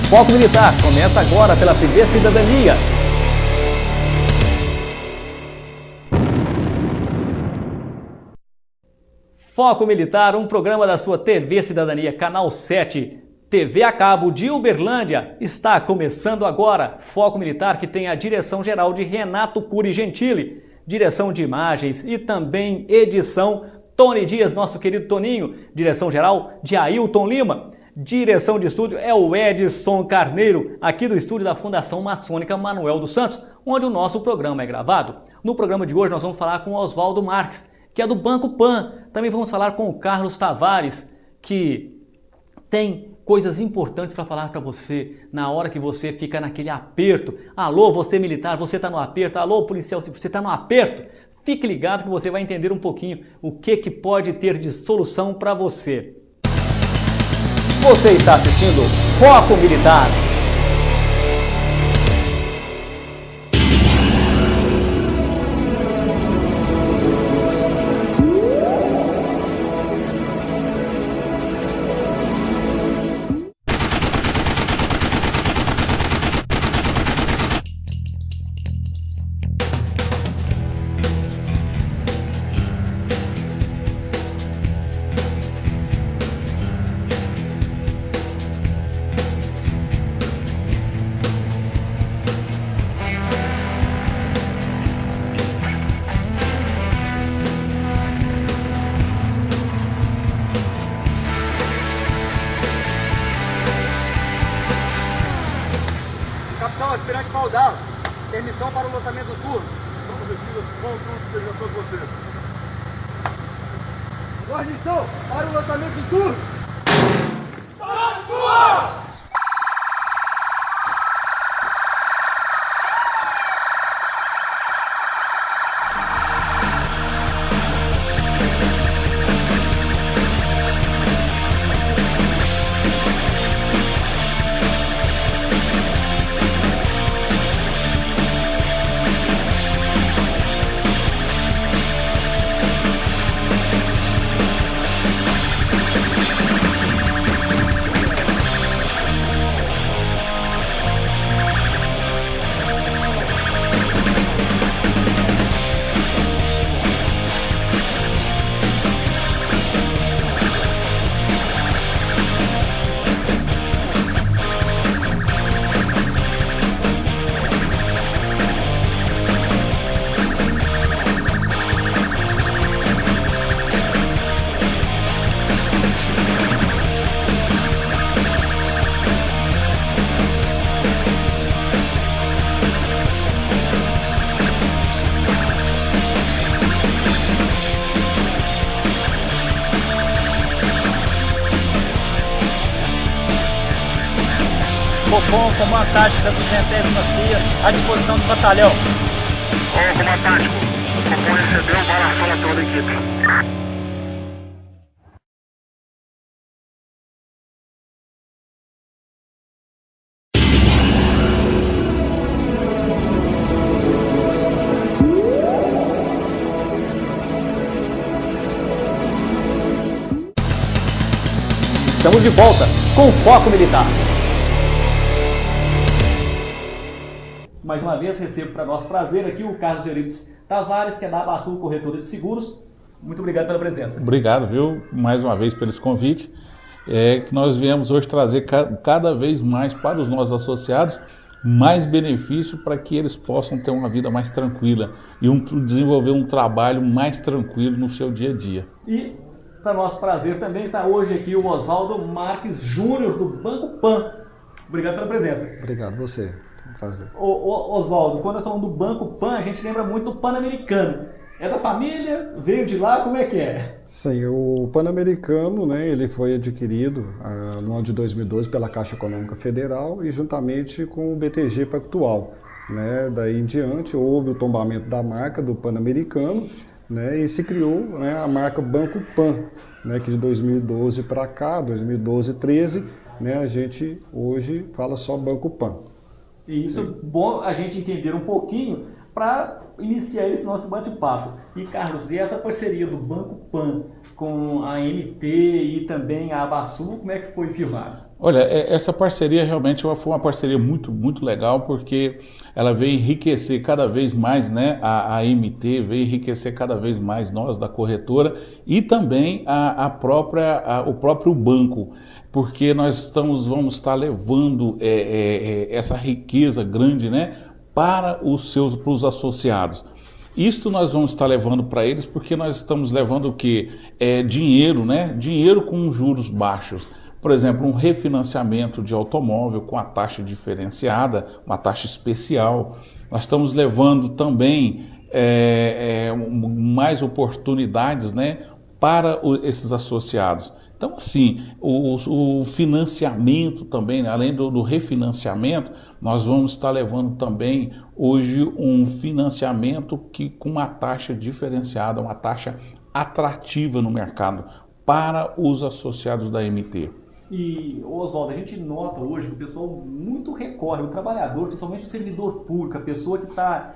Foco Militar começa agora pela TV Cidadania. Foco Militar, um programa da sua TV Cidadania, Canal 7, TV a cabo de Uberlândia. Está começando agora Foco Militar, que tem a direção geral de Renato Cury Gentili, direção de imagens e também edição Tony Dias, nosso querido Toninho, direção geral de Ailton Lima. Direção de estúdio é o Edson Carneiro, aqui do estúdio da Fundação Maçônica Manuel dos Santos, onde o nosso programa é gravado. No programa de hoje nós vamos falar com o Oswaldo Marques, que é do Banco Pan. Também vamos falar com o Carlos Tavares, que tem coisas importantes para falar para você na hora que você fica naquele aperto. Alô, você militar, você está no aperto. Alô, policial, se você está no aperto, fique ligado que você vai entender um pouquinho o que pode ter de solução para você. Você está assistindo Foco Militar. Aspirante Paudal, permissão para o lançamento do turno. Bom turno seja a todos vocês. Guarnição, para o lançamento do turno. Copom, comando tático da 200ª CIA, à disposição do batalhão. Comando tático, o Copom recebeu, balação a toda a equipe. Estamos de volta com Foco Militar. Mais uma vez recebo para nosso prazer aqui o Carlos Euripides Tavares, que é da Abasul Corretora de Seguros. Muito obrigado pela presença. Obrigado, viu, mais uma vez pelo convite. Que nós viemos hoje trazer cada vez mais para os nossos associados mais benefício para que eles possam ter uma vida mais tranquila e desenvolver um trabalho mais tranquilo no seu dia a dia. E para nosso prazer também está hoje aqui o Oswaldo Marques Júnior do Banco Pan. Obrigado pela presença. Obrigado, você. Prazer. Oswaldo, quando nós falamos do Banco Pan, a gente lembra muito do Pan-Americano. É da família? Veio de lá? Como é que é? Sim, o Pan-Americano, né, ele foi adquirido no ano de 2012 pela Caixa Econômica Federal e juntamente com o BTG Pactual. Né? Daí em diante houve o tombamento da marca do Pan-Americano, né, e se criou, né, a marca Banco Pan, né, que de 2012 para cá, 2012 e 13, né, a gente hoje fala só Banco Pan. E isso é bom a gente entender um pouquinho para iniciar esse nosso bate-papo. E Carlos, e essa parceria do Banco Pan com a MT e também a Abasul, como é que foi firmada? Olha, essa parceria realmente foi uma parceria muito legal, porque ela veio enriquecer cada vez mais, né, a MT, veio enriquecer cada vez mais nós da corretora e também o próprio banco, porque nós vamos estar levando essa riqueza grande, né, para os associados. Isto nós vamos estar levando para eles porque nós estamos levando o quê? Dinheiro, né? Dinheiro com juros baixos. Por exemplo, um refinanciamento de automóvel com a taxa diferenciada, uma taxa especial. Nós estamos levando também mais oportunidades, né, para esses associados. Então, assim, o financiamento também, né, além do refinanciamento, nós vamos estar levando também hoje um financiamento com uma taxa diferenciada, uma taxa atrativa no mercado para os associados da MT. E, Oswaldo, a gente nota hoje que o pessoal muito recorre, o trabalhador, principalmente o servidor público, a pessoa que está...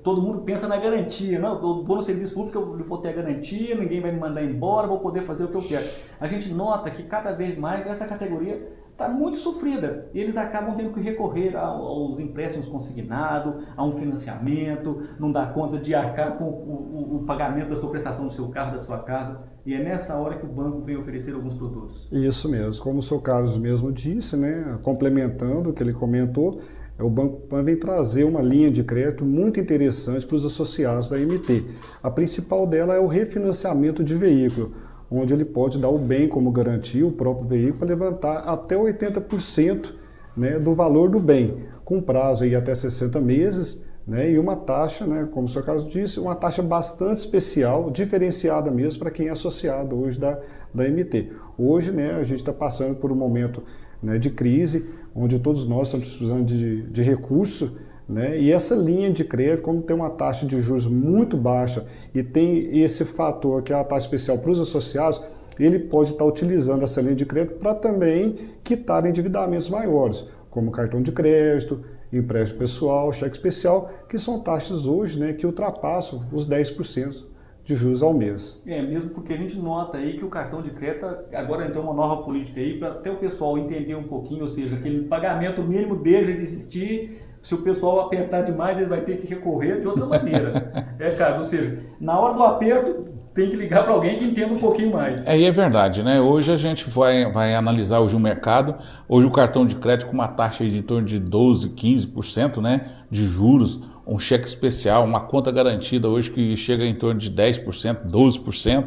todo mundo pensa na garantia, não, eu vou no serviço público, eu vou ter a garantia, ninguém vai me mandar embora, vou poder fazer o que eu quero. A gente nota que cada vez mais essa categoria está muito sofrida e eles acabam tendo que recorrer aos empréstimos consignados, a um financiamento, não dá conta de arcar com o pagamento da sua prestação do seu carro, da sua casa. E é nessa hora que o banco vem oferecer alguns produtos. Isso mesmo, como o seu Carlos mesmo disse, né, complementando o que ele comentou, o Banco Pan vem trazer uma linha de crédito muito interessante para os associados da MT. A principal dela é o refinanciamento de veículo, onde ele pode dar o bem como garantia, o próprio veículo, para levantar até 80%, né, do valor do bem, com prazo aí até 60 meses, né, e uma taxa, né, como o seu Carlos disse, uma taxa bastante especial, diferenciada mesmo para quem é associado hoje da MT. Hoje, né, a gente está passando por um momento, né, de crise, onde todos nós estamos precisando de recurso, né, e essa linha de crédito, como tem uma taxa de juros muito baixa e tem esse fator que é a taxa especial para os associados, ele pode estar utilizando essa linha de crédito para também quitar endividamentos maiores, como cartão de crédito, empréstimo pessoal, cheque especial, que são taxas hoje, né, que ultrapassam os 10% de juros ao mês. Mesmo porque a gente nota aí que o cartão de crédito agora entrou uma nova política aí para até o pessoal entender um pouquinho, ou seja, aquele pagamento mínimo deixa de existir. Se o pessoal apertar demais, ele vai ter que recorrer de outra maneira. Carlos, ou seja, na hora do aperto, tem que ligar para alguém que entenda um pouquinho mais. E é verdade, né? Hoje a gente vai analisar hoje o mercado. Hoje o cartão de crédito com uma taxa aí de em torno de 12%, 15%, né, de juros, um cheque especial, uma conta garantida hoje que chega em torno de 10%, 12%.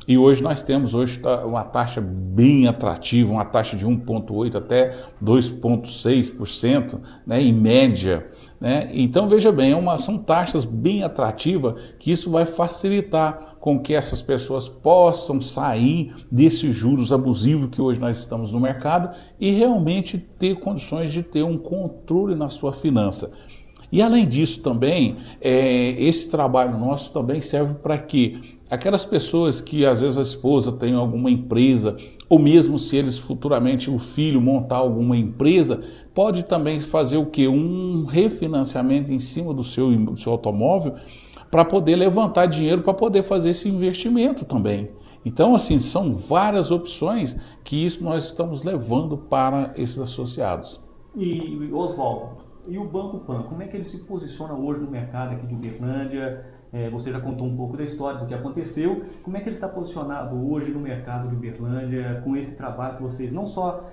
E hoje nós temos uma taxa bem atrativa, uma taxa de 1,8% até 2,6%, né, em média. Né? Então veja bem, são taxas bem atrativas que isso vai facilitar com que essas pessoas possam sair desses juros abusivos que hoje nós estamos no mercado e realmente ter condições de ter um controle na sua finança. E além disso também, esse trabalho nosso também serve para que aquelas pessoas que às vezes a esposa tem alguma empresa, ou mesmo se eles futuramente, o filho montar alguma empresa, pode também fazer o quê? Um refinanciamento em cima do seu automóvel para poder levantar dinheiro para poder fazer esse investimento também. Então, assim, são várias opções que isso nós estamos levando para esses associados. E, Oswaldo, e o Banco Pan, como é que ele se posiciona hoje no mercado aqui de Uberlândia? Você já contou um pouco da história do que aconteceu. Como é que ele está posicionado hoje no mercado de Uberlândia com esse trabalho que vocês, não só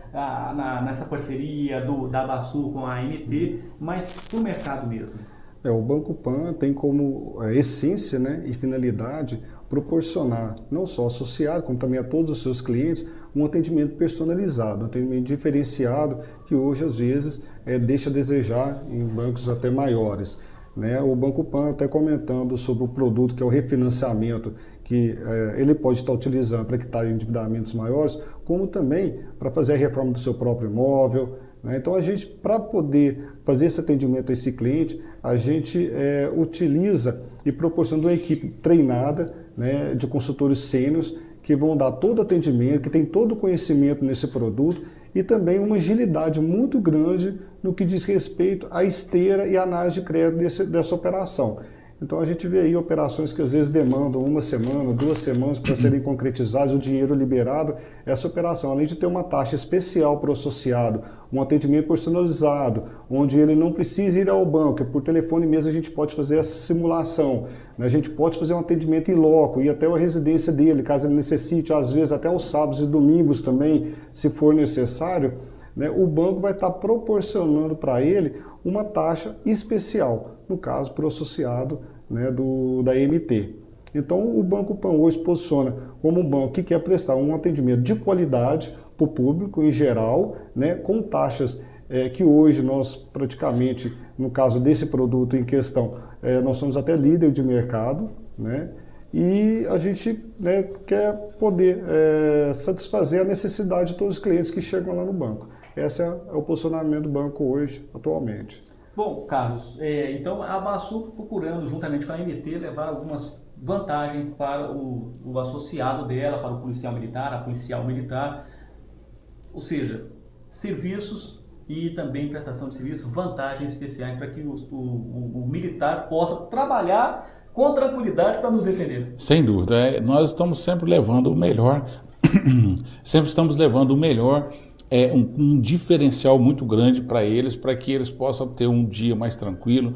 nessa parceria da Abasul com a MT, mas no mercado mesmo? O Banco Pan tem como essência, né, e finalidade proporcionar não só ao associado, como também a todos os seus clientes, um atendimento personalizado, um atendimento diferenciado que hoje às vezes deixa a desejar em bancos até maiores. Né? O Banco Pan, até comentando sobre o produto que é o refinanciamento, que ele pode estar utilizando para quitar endividamentos maiores, como também para fazer a reforma do seu próprio imóvel. Né? Então a gente, para poder fazer esse atendimento a esse cliente, a gente utiliza e proporciona uma equipe treinada, né, de consultores sêniores que vão dar todo o atendimento, que tem todo o conhecimento nesse produto e também uma agilidade muito grande no que diz respeito à esteira e análise de crédito dessa operação. Então a gente vê aí operações que às vezes demandam 1 semana, 2 semanas para serem concretizadas, o dinheiro liberado. Essa operação, além de ter uma taxa especial para o associado, um atendimento personalizado, onde ele não precisa ir ao banco, por telefone mesmo a gente pode fazer essa simulação, né? A gente pode fazer um atendimento em loco, ir até a residência dele, caso ele necessite, às vezes até os sábados e domingos também, se for necessário, né? O banco vai estar proporcionando para ele uma taxa especial, no caso para o associado, né, da EMT. Então o Banco Pan hoje se posiciona como um banco que quer prestar um atendimento de qualidade para o público em geral, né, com taxas que hoje nós praticamente, no caso desse produto em questão, nós somos até líder de mercado, né, e a gente, né, quer poder satisfazer a necessidade de todos os clientes que chegam lá no banco. Esse é o posicionamento do banco hoje, atualmente. Bom, Carlos, então a Abasu procurando, juntamente com a AMT, levar algumas vantagens para o associado dela, para o policial militar, a policial militar, ou seja, serviços e também prestação de serviços, vantagens especiais para que o militar possa trabalhar com tranquilidade para nos defender. Sem dúvida, nós estamos sempre levando o melhor, um diferencial muito grande para que eles possam ter um dia mais tranquilo,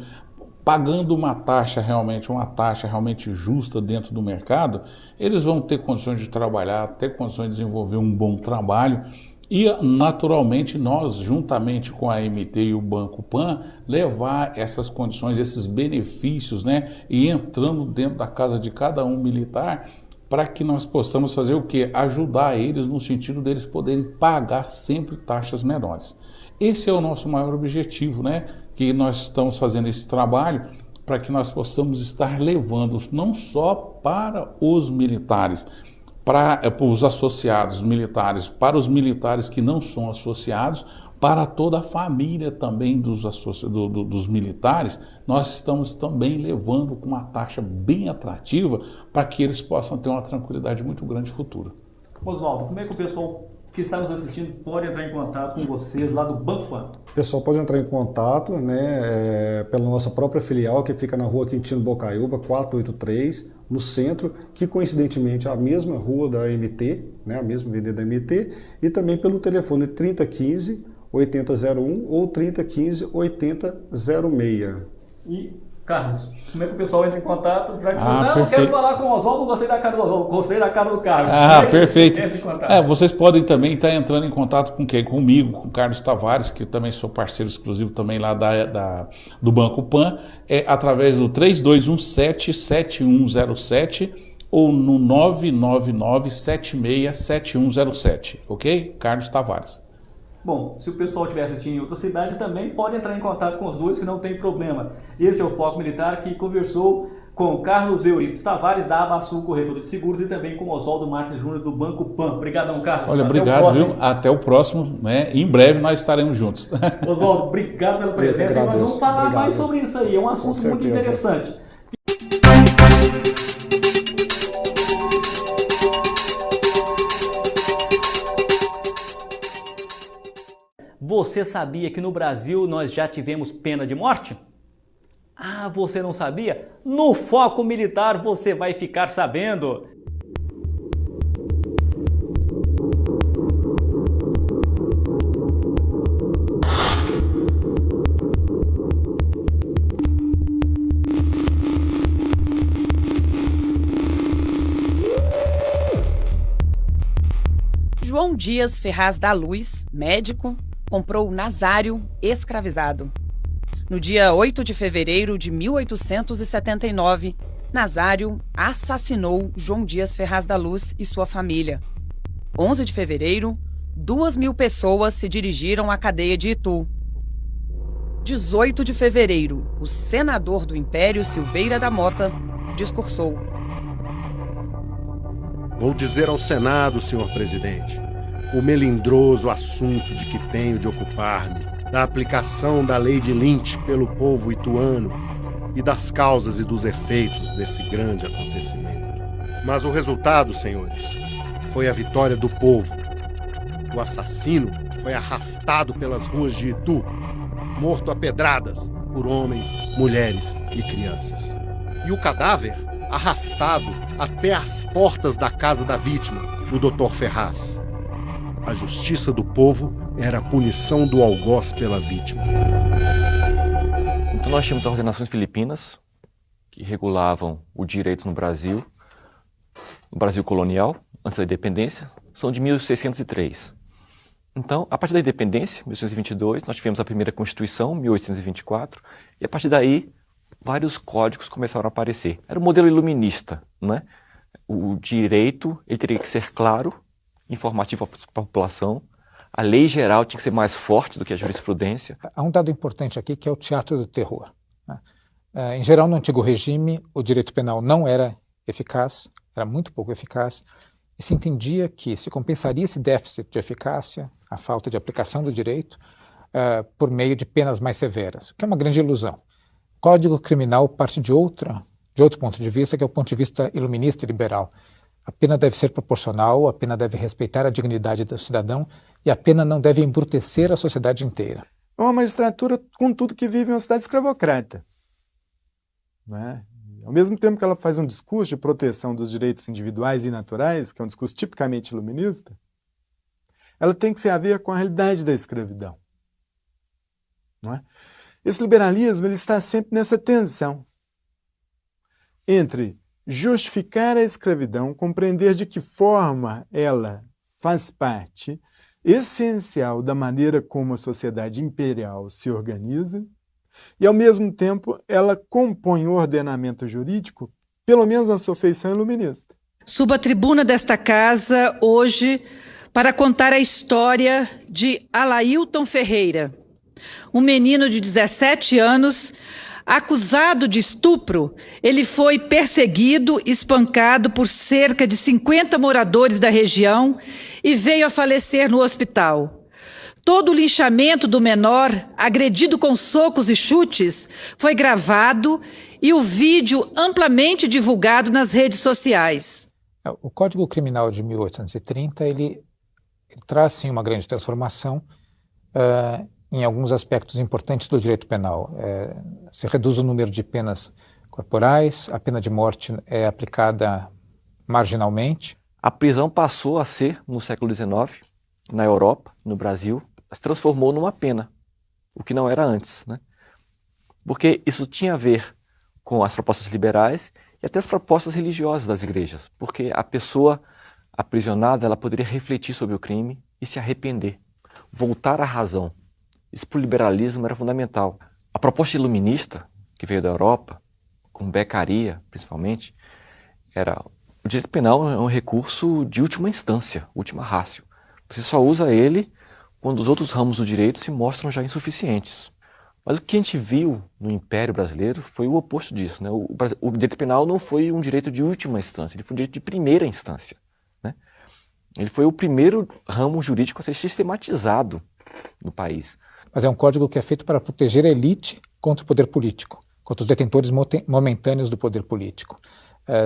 pagando uma taxa realmente justa dentro do mercado. Eles vão ter condições de trabalhar, ter condições de desenvolver um bom trabalho e, naturalmente, nós, juntamente com a AMT e o Banco Pan, levar essas condições, esses benefícios, né, e entrando dentro da casa de cada um militar, para que nós possamos fazer o quê? Ajudar eles no sentido deles poderem pagar sempre taxas menores. Esse é o nosso maior objetivo, né? Que nós estamos fazendo esse trabalho para que nós possamos estar levando não só para os militares, para os associados militares, para os militares que não são associados, para toda a família também dos militares, nós estamos também levando com uma taxa bem atrativa para que eles possam ter uma tranquilidade muito grande futura. Oswaldo, como é que o pessoal que está nos assistindo pode entrar em contato com vocês lá do Banco Pan? O pessoal pode entrar em contato, né, pela nossa própria filial, que fica na rua Quintino Bocaiúva, 483, no centro, que coincidentemente é a mesma rua da MT, né, a mesma avenida da MT, e também pelo telefone 3015-8001 ou 3015-8006. E, Carlos, como é que o pessoal entra em contato? Já que você não quero falar com o Oswaldo, gostei da cara do Oswaldo, gostei da cara do Carlos. Perfeito. Entra em contato? Vocês podem também estar entrando em contato com quem? Comigo, com o Carlos Tavares, que eu também sou parceiro exclusivo também lá do Banco Pan, através do 3217-7107 ou no 999-767107, ok? Carlos Tavares. Bom, se o pessoal estiver assistindo em outra cidade, também pode entrar em contato com os dois, que não tem problema. Este é o Foco Militar, que conversou com Carlos Euripides Tavares, da Abasu Corretora de Seguros, e também com Oswaldo Marques Júnior, do Banco Pan. Obrigadão, Carlos. Olha, obrigado, viu? Até o próximo, né? Em breve nós estaremos juntos. Oswaldo, obrigado pela presença. E nós vamos falar mais sobre isso aí. É um assunto muito interessante. Você sabia que no Brasil nós já tivemos pena de morte? Ah, você não sabia? No Foco Militar você vai ficar sabendo. João Dias Ferraz da Luz, médico, comprou Nazário escravizado. No dia 8 de fevereiro de 1879, Nazário assassinou João Dias Ferraz da Luz e sua família. 11 de fevereiro, 2.000 pessoas se dirigiram à cadeia de Itu. 18 de fevereiro, o senador do Império, Silveira da Mota, discursou. Vou dizer ao Senado, senhor presidente, o melindroso assunto de que tenho de ocupar-me, da aplicação da lei de Lynch pelo povo ituano e das causas e dos efeitos desse grande acontecimento. Mas o resultado, senhores, foi a vitória do povo. O assassino foi arrastado pelas ruas de Itu, morto a pedradas por homens, mulheres e crianças. E o cadáver arrastado até as portas da casa da vítima, o Dr. Ferraz. A justiça do povo era a punição do algoz pela vítima. Então nós tínhamos as ordenações filipinas, que regulavam o direito no Brasil colonial, antes da independência, são de 1603. Então, a partir da independência, 1822, nós tivemos a primeira Constituição, 1824, e a partir daí, vários códigos começaram a aparecer. Era um modelo iluminista, né? O direito ele teria que ser claro, informativo para a população, a lei geral tinha que ser mais forte do que a jurisprudência. Há um dado importante aqui que é o teatro do terror, né? Em geral, no antigo regime, o direito penal não era eficaz, era muito pouco eficaz, e se entendia que se compensaria esse déficit de eficácia, a falta de aplicação do direito, por meio de penas mais severas, o que é uma grande ilusão. O Código Criminal parte de outro ponto de vista, que é o ponto de vista iluminista e liberal. A pena deve ser proporcional, a pena deve respeitar a dignidade do cidadão e a pena não deve embrutecer a sociedade inteira. É uma magistratura, contudo, que vive em uma cidade escravocrata, né? Ao mesmo tempo que ela faz um discurso de proteção dos direitos individuais e naturais, que é um discurso tipicamente iluminista, ela tem que se haver com a realidade da escravidão, não é? Esse liberalismo ele está sempre nessa tensão entre justificar a escravidão, compreender de que forma ela faz parte essencial da maneira como a sociedade imperial se organiza, e, ao mesmo tempo, ela compõe o ordenamento jurídico, pelo menos na sua feição iluminista. Subo à tribuna desta casa hoje para contar a história de Alailton Ferreira, um menino de 17 anos, acusado de estupro. Ele foi perseguido, espancado por cerca de 50 moradores da região e veio a falecer no hospital. Todo o linchamento do menor, agredido com socos e chutes, foi gravado e o vídeo amplamente divulgado nas redes sociais. O Código Criminal de 1830 ele traz sim uma grande transformação em alguns aspectos importantes do direito penal. Se reduz o número de penas corporais, a pena de morte é aplicada marginalmente. A prisão passou a ser, no século XIX, na Europa, no Brasil, se transformou numa pena, o que não era antes, né? Porque isso tinha a ver com as propostas liberais e até as propostas religiosas das igrejas, porque a pessoa aprisionada ela poderia refletir sobre o crime e se arrepender, voltar à razão. Isso para o liberalismo era fundamental. A proposta iluminista, que veio da Europa, com Beccaria principalmente, era o direito penal é um recurso de última instância, última ratio. Você só usa ele quando os outros ramos do direito se mostram já insuficientes. Mas o que a gente viu no Império Brasileiro foi o oposto disso, né? O direito penal não foi um direito de última instância, ele foi um direito de primeira instância, né? Ele foi o primeiro ramo jurídico a ser sistematizado no país. Mas é um código que é feito para proteger a elite contra o poder político, contra os detentores momentâneos do poder político.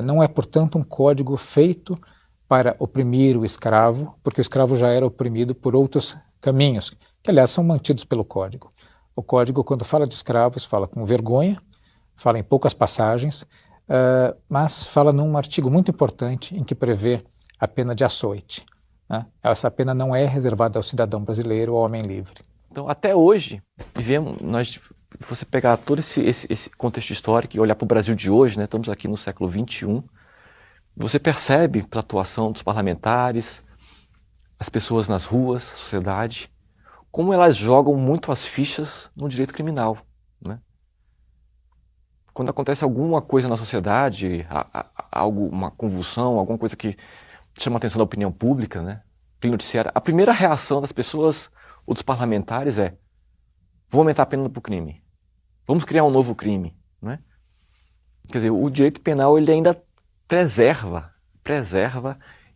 Não é, portanto, um código feito para oprimir o escravo, porque o escravo já era oprimido por outros caminhos, que aliás são mantidos pelo Código. O Código, quando fala de escravos, fala com vergonha, fala em poucas passagens, mas fala num artigo muito importante em que prevê a pena de açoite, né? Essa pena não é reservada ao cidadão brasileiro ou ao homem livre. Então, até hoje, se você pegar todo esse contexto histórico e olhar para o Brasil de hoje, né, estamos aqui no século XXI, você percebe pela atuação dos parlamentares, as pessoas nas ruas, a sociedade, como elas jogam muito as fichas no direito criminal, né? Quando acontece alguma coisa na sociedade, uma convulsão, alguma coisa que chama a atenção da opinião pública, né, pelo noticiário, a primeira reação das pessoas ou dos parlamentares é: vamos aumentar a pena para o crime, vamos criar um novo crime, né? Quer dizer, o direito penal ele ainda preserva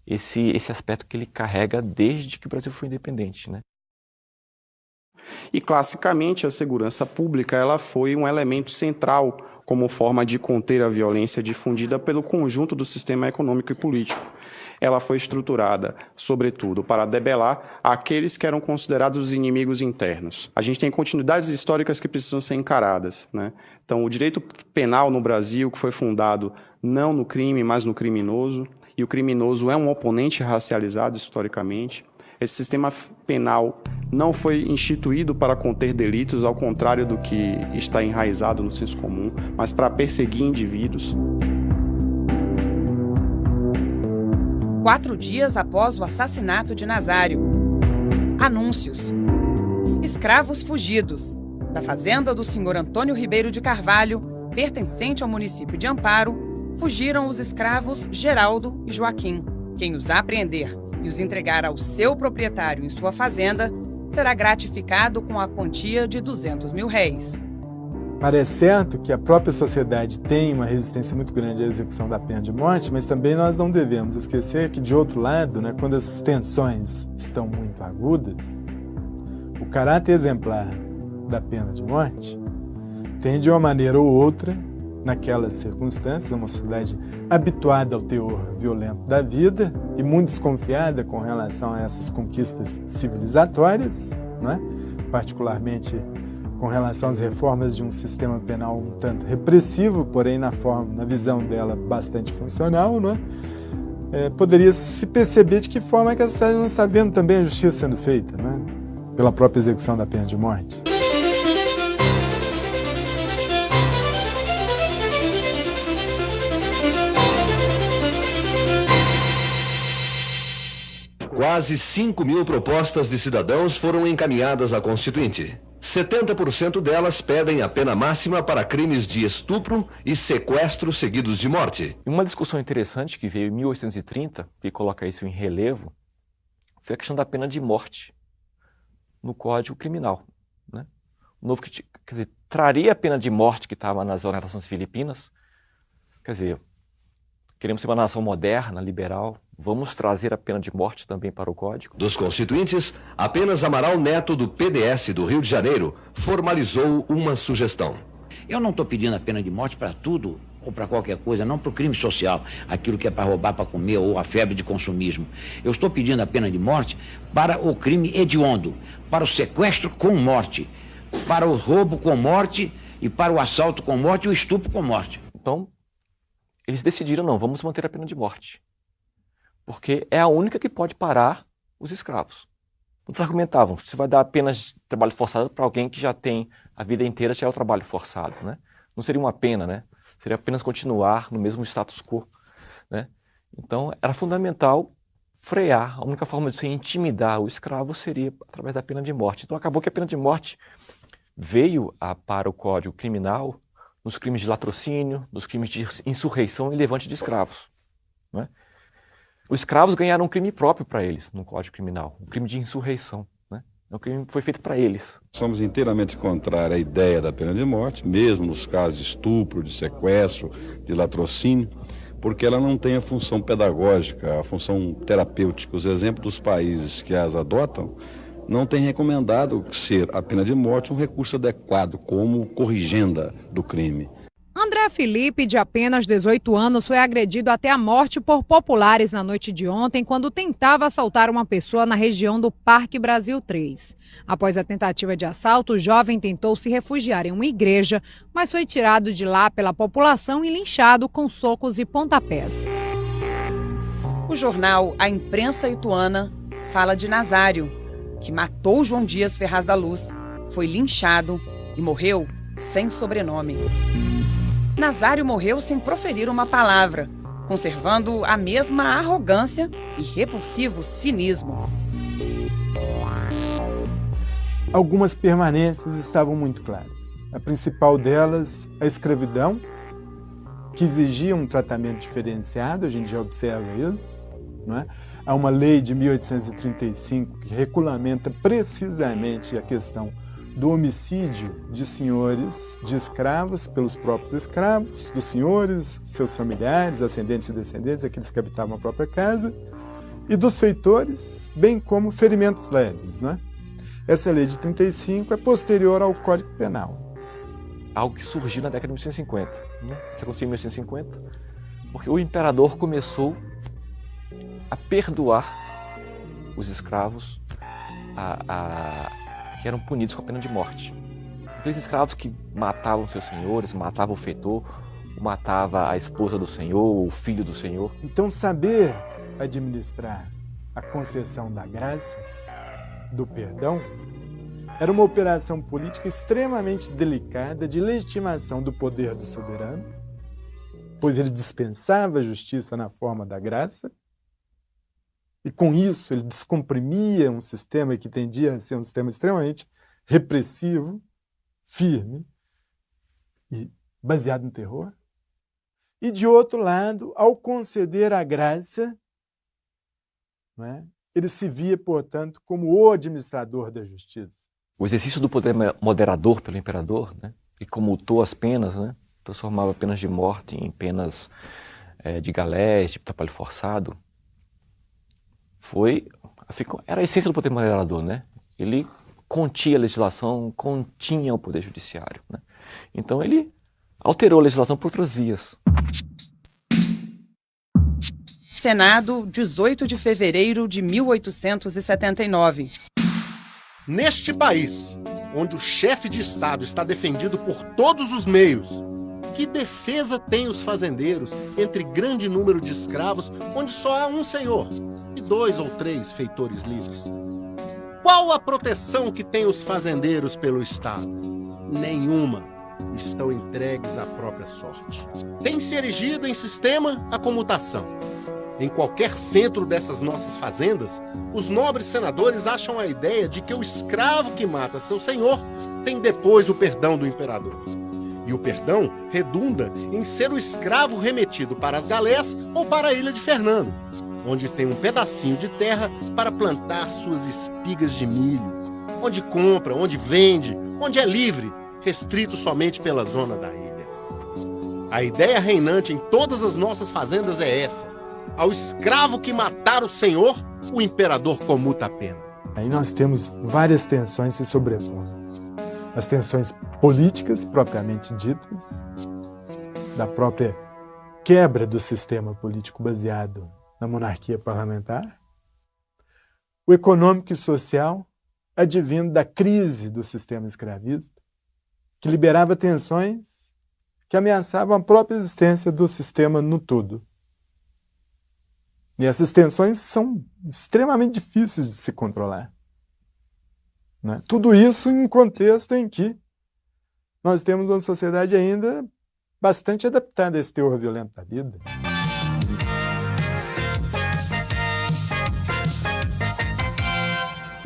esse aspecto que ele carrega desde que o Brasil foi independente, né? E classicamente a segurança pública ela foi um elemento central como forma de conter a violência difundida pelo conjunto do sistema econômico e político. ela foi estruturada, sobretudo, para debelar aqueles que eram considerados os inimigos internos. A gente tem continuidades históricas que precisam ser encaradas, né? Então, o direito penal no Brasil, que foi fundado não no crime, mas no criminoso, e o criminoso é um oponente racializado historicamente. Esse sistema penal não foi instituído para conter delitos, ao contrário do que está enraizado no senso comum, mas para perseguir indivíduos. 4 dias após o assassinato de Nazário. Anúncios. Escravos fugidos. Da fazenda do senhor Antônio Ribeiro de Carvalho, pertencente ao município de Amparo, fugiram os escravos Geraldo e Joaquim. Quem os apreender e os entregar ao seu proprietário em sua fazenda será gratificado com a quantia de R$200 mil. Parece certo que a própria sociedade tem uma resistência muito grande à execução da pena de morte, mas também nós não devemos esquecer que, de outro lado, né, quando as tensões estão muito agudas, o caráter exemplar da pena de morte tem, de uma maneira ou outra, naquelas circunstâncias, uma sociedade habituada ao teor violento da vida e muito desconfiada com relação a essas conquistas civilizatórias, né? Particularmente com relação às reformas de um sistema penal um tanto repressivo, porém na visão dela bastante funcional, né? Poderia se perceber de que forma é que a sociedade não está vendo também a justiça sendo feita, né? Pela própria execução da pena de morte. Quase 5.000 propostas de cidadãos foram encaminhadas à Constituinte. 70% delas pedem a pena máxima para crimes de estupro e sequestro seguidos de morte. Uma discussão interessante que veio em 1830, que coloca isso em relevo, foi a questão da pena de morte no Código Criminal, né? O novo, quer dizer, traria a pena de morte que estava nas Organizações Filipinas. Quer dizer, queremos ser uma nação moderna, liberal, vamos trazer a pena de morte também para o Código. Dos constituintes, apenas Amaral Neto, do PDS do Rio de Janeiro, formalizou uma sugestão. Eu não estou pedindo a pena de morte para tudo ou para qualquer coisa, não para o crime social, aquilo que é para roubar, para comer, ou a febre de consumismo. Eu estou pedindo a pena de morte para o crime hediondo, para o sequestro com morte, para o roubo com morte e para o assalto com morte e o estupro com morte. Então, eles decidiram, não, vamos manter a pena de morte, porque é a única que pode parar os escravos. Eles argumentavam, você vai dar apenas de trabalho forçado para alguém que já tem a vida inteira já é o trabalho forçado, né? Não seria uma pena, né? Seria apenas continuar no mesmo status quo, né? Então, era fundamental frear. A única forma de você intimidar o escravo seria através da pena de morte. Então, acabou que a pena de morte veio para o Código Criminal nos crimes de latrocínio, nos crimes de insurreição e levante de escravos, né? Os escravos ganharam um crime próprio para eles no Código Criminal, um crime de insurreição, né? É um crime que foi feito para eles. Somos inteiramente contrários à ideia da pena de morte, mesmo nos casos de estupro, de sequestro, de latrocínio, porque ela não tem a função pedagógica, a função terapêutica. Os exemplos dos países que as adotam não têm recomendado ser a pena de morte um recurso adequado como corrigenda do crime. André Felipe, de apenas 18 anos, foi agredido até a morte por populares na noite de ontem, quando tentava assaltar uma pessoa na região do Parque Brasil 3. Após a tentativa de assalto, o jovem tentou se refugiar em uma igreja, mas foi tirado de lá pela população e linchado com socos e pontapés. O jornal A Imprensa Ituana fala de Nazário, que matou João Dias Ferraz da Luz, foi linchado e morreu sem sobrenome. Nazário morreu sem proferir uma palavra, conservando a mesma arrogância e repulsivo cinismo. Algumas permanências estavam muito claras. A principal delas, a escravidão, que exigia um tratamento diferenciado, a gente já observa isso, não é? Há uma lei de 1835 que regulamenta precisamente a questão do homicídio de senhores de escravos pelos próprios escravos, dos senhores, seus familiares, ascendentes e descendentes, aqueles que habitavam a própria casa, e dos feitores, bem como ferimentos leves, né? Essa lei de 35 é posterior ao Código Penal. Algo que surgiu na década de 1850, né? Isso aconteceu em 1850, porque o imperador começou a perdoar os escravos que eram punidos com a pena de morte. Aqueles escravos que matavam seus senhores, matavam o feitor, matava a esposa do senhor, o filho do senhor. Então, saber administrar a concessão da graça, do perdão, era uma operação política extremamente delicada de legitimação do poder do soberano, pois ele dispensava a justiça na forma da graça, e com isso ele descomprimia um sistema que tendia a ser um sistema extremamente repressivo, firme e baseado no terror. E, de outro lado, ao conceder a graça, né, ele se via, portanto, como o administrador da justiça. O exercício do poder moderador pelo imperador, né, que comutou as penas, né, transformava penas de morte em penas de galés, de trabalho forçado, foi, assim, era a essência do poder moderador, né? Ele continha a legislação, continha o poder judiciário, né? Então ele alterou a legislação por outras vias. Senado, 18 de fevereiro de 1879. Neste país, onde o chefe de Estado está defendido por todos os meios, que defesa têm os fazendeiros entre grande número de escravos, onde só há um senhor e 2 ou 3 feitores livres? Qual a proteção que têm os fazendeiros pelo Estado? Nenhuma. Estão entregues à própria sorte. Tem se erigido em sistema a comutação. Em qualquer centro dessas nossas fazendas, os nobres senadores acham a ideia de que o escravo que mata seu senhor tem depois o perdão do imperador. E o perdão redunda em ser o escravo remetido para as galés ou para a ilha de Fernando, onde tem um pedacinho de terra para plantar suas espigas de milho, onde compra, onde vende, onde é livre, restrito somente pela zona da ilha. A ideia reinante em todas as nossas fazendas é essa: ao escravo que matar o senhor, o imperador comuta a pena. Aí nós temos várias tensões se sobrepondo. As tensões políticas, propriamente ditas, da própria quebra do sistema político baseado na monarquia parlamentar, o econômico e social, advindo da crise do sistema escravista, que liberava tensões que ameaçavam a própria existência do sistema no todo. E essas tensões são extremamente difíceis de se controlar, né? Tudo isso em um contexto em que nós temos uma sociedade ainda bastante adaptada a esse teor violento da vida.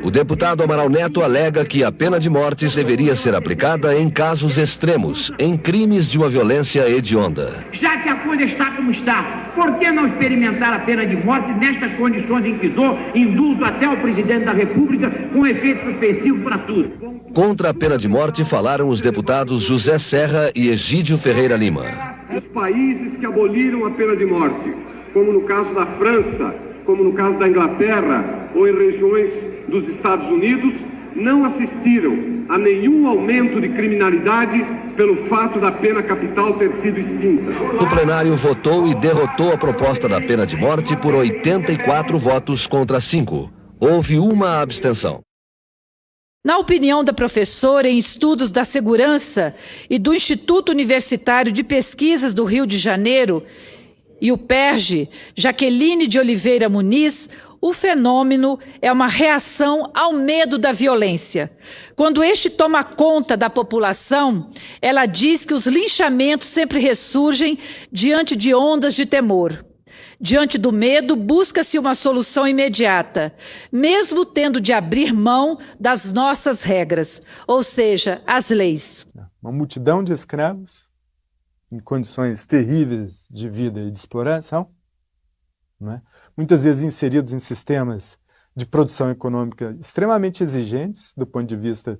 O deputado Amaral Neto alega que a pena de morte deveria ser aplicada em casos extremos, em crimes de uma violência hedionda. Já que a coisa está como está, por que não experimentar a pena de morte nestas condições em que dou indulto até ao presidente da República com efeito suspensivo para tudo? Contra a pena de morte falaram os deputados José Serra e Egídio Ferreira Lima. Os países que aboliram a pena de morte, como no caso da França, como no caso da Inglaterra ou em regiões dos Estados Unidos, não assistiram a nenhum aumento de criminalidade pelo fato da pena capital ter sido extinta. O plenário votou e derrotou a proposta da pena de morte por 84 votos contra 5. Houve uma abstenção. Na opinião da professora em Estudos da Segurança e do Instituto Universitário de Pesquisas do Rio de Janeiro, e o PERJ, Jaqueline de Oliveira Muniz, o fenômeno é uma reação ao medo da violência. Quando este toma conta da população, ela diz que os linchamentos sempre ressurgem diante de ondas de temor. Diante do medo, busca-se uma solução imediata, mesmo tendo de abrir mão das nossas regras, ou seja, as leis. Uma multidão de escravos em condições terríveis de vida e de exploração, né? Muitas vezes inseridos em sistemas de produção econômica extremamente exigentes do ponto de vista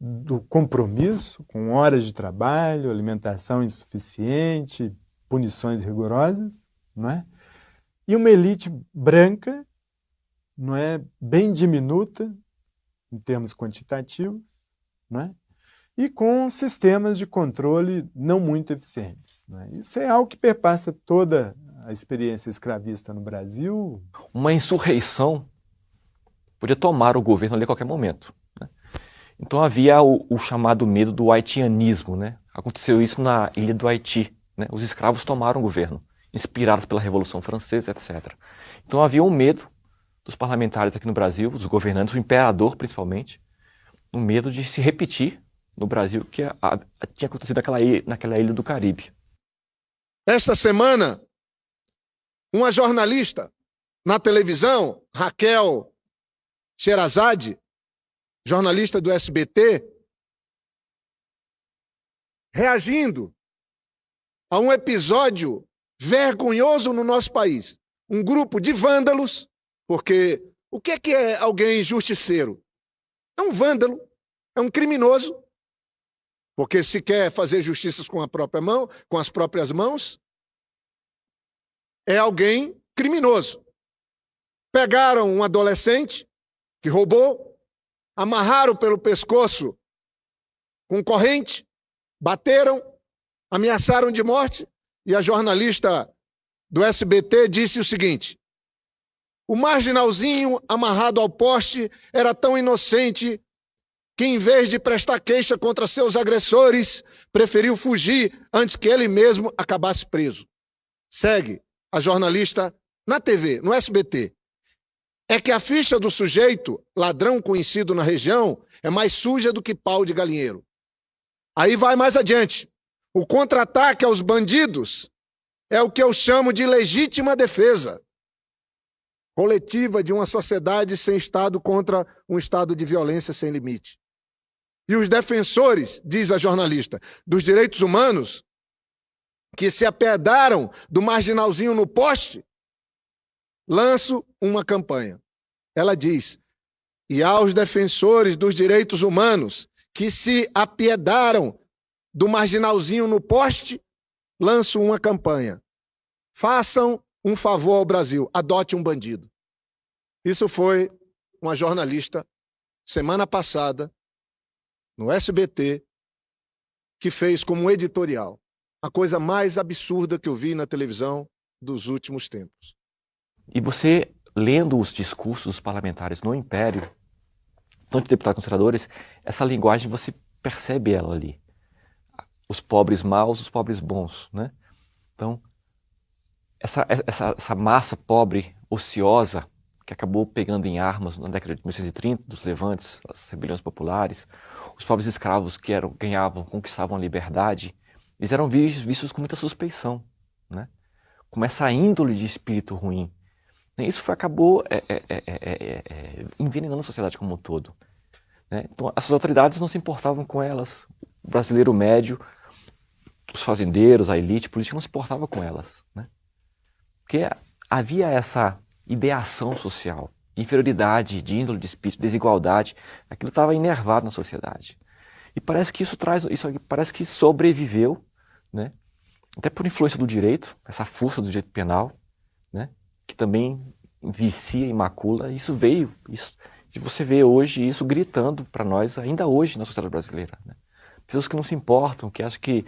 do compromisso, com horas de trabalho, alimentação insuficiente, punições rigorosas, não é? E uma elite branca, não é, bem diminuta em termos quantitativos, não é? E com sistemas de controle não muito eficientes, né? Isso é algo que perpassa toda a experiência escravista no Brasil. Uma insurreição podia tomar o governo ali a qualquer momento, né? Então havia o chamado medo do haitianismo, né? Aconteceu isso na ilha do Haiti, né? Os escravos tomaram o governo, inspirados pela Revolução Francesa, etc. Então havia um medo dos parlamentares aqui no Brasil, dos governantes, o imperador principalmente, um medo de se repetir no Brasil que tinha acontecido naquela ilha do Caribe. Esta semana, uma jornalista na televisão, Raquel Sherazade, jornalista do SBT, reagindo a um episódio vergonhoso no nosso país. Um grupo de vândalos, porque o que é alguém justiceiro? É um vândalo, é um criminoso, porque se quer fazer justiças com a própria mão, com as próprias mãos, é alguém criminoso. Pegaram um adolescente que roubou, amarraram pelo pescoço com corrente, bateram, ameaçaram de morte, e a jornalista do SBT disse o seguinte: o marginalzinho amarrado ao poste era tão inocente que, em vez de prestar queixa contra seus agressores, preferiu fugir antes que ele mesmo acabasse preso. Segue a jornalista na TV, no SBT. É que a ficha do sujeito, ladrão conhecido na região, é mais suja do que pau de galinheiro. Aí vai mais adiante. O contra-ataque aos bandidos é o que eu chamo de legítima defesa coletiva de uma sociedade sem Estado contra um estado de violência sem limite. E os defensores, diz a jornalista, dos direitos humanos, que se apiedaram do marginalzinho no poste, lançam uma campanha. Ela diz: e aos defensores dos direitos humanos que se apiedaram do marginalzinho no poste, lançam uma campanha. Façam um favor ao Brasil, adote um bandido. Isso foi uma jornalista, semana passada, no SBT, que fez como editorial a coisa mais absurda que eu vi na televisão dos últimos tempos. E você, lendo os discursos dos parlamentares no Império, tanto de deputados quanto senadores, essa linguagem você percebe ela ali. Os pobres maus, os pobres bons, né? Então, essa massa pobre, ociosa, que acabou pegando em armas na década de 1930, dos levantes, as rebeliões populares, os pobres escravos que ganhavam, conquistavam a liberdade, eles eram vistos com muita suspeição, né? Com essa índole de espírito ruim. E isso acabou envenenando a sociedade como um todo, né? Então, as autoridades não se importavam com elas. O brasileiro médio, os fazendeiros, a elite política não se importava com elas, né? Porque havia essa ideação social, de inferioridade, de índole de espírito, de desigualdade. Aquilo estava enervado na sociedade. E parece que isso parece que sobreviveu, né? Até por influência do direito, essa força do direito penal, né? Que também vicia e macula. Isso veio, e você vê hoje isso gritando para nós, ainda hoje, na sociedade brasileira, né? Pessoas que não se importam, que acham que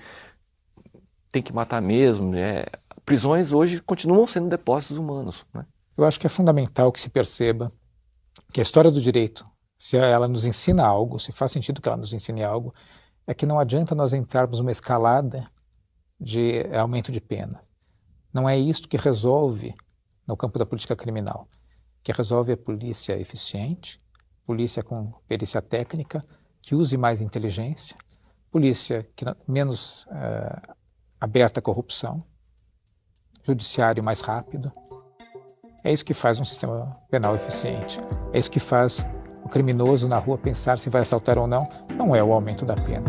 tem que matar mesmo, né? Prisões hoje continuam sendo depósitos humanos, né? Eu acho que é fundamental que se perceba que a história do direito, se ela nos ensina algo, se faz sentido que ela nos ensine algo, é que não adianta nós entrarmos numa escalada de aumento de pena. Não é isso que resolve no campo da política criminal. O que resolve é polícia eficiente, polícia com perícia técnica, que use mais inteligência, polícia que menos aberta à corrupção, judiciário mais rápido. É isso que faz um sistema penal eficiente. É isso que faz o criminoso na rua pensar se vai assaltar ou não. Não é o aumento da pena.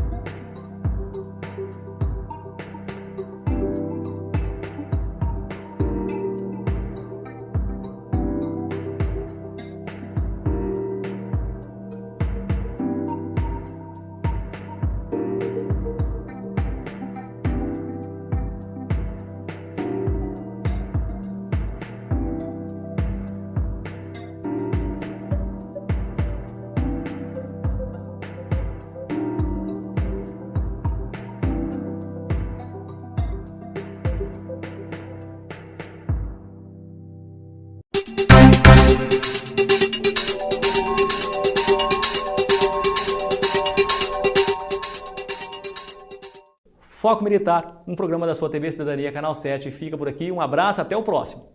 Foco Militar, um programa da sua TV Cidadania Canal 7. Fica por aqui, um abraço, até o próximo.